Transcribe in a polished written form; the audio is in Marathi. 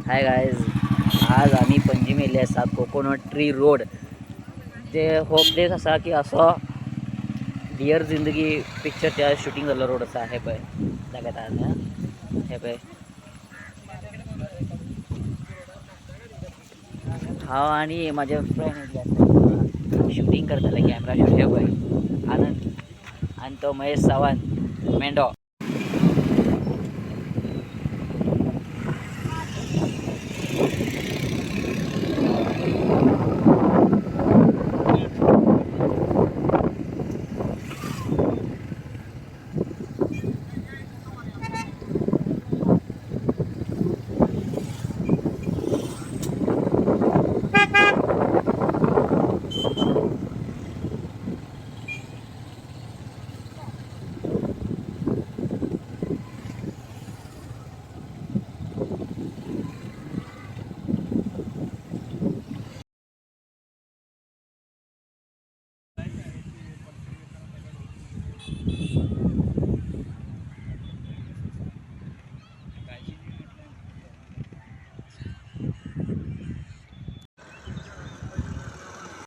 हाय गायज, आज आम्ही पणजी मेल्ले आसा कोकोनट ट्री रोड. ते हो प्लेस असा की असो डियर जिंदगी पिक्चरच्या शूटिंग जाल्लो रोड आसा. हे पळय दाखयता हे पळय. हांव आनी म्हाजे फ्रेंड शूटिंग करताले कॅमेरा शूट. हे पळय आनंद आनी तो महेश सावंत मेंढो.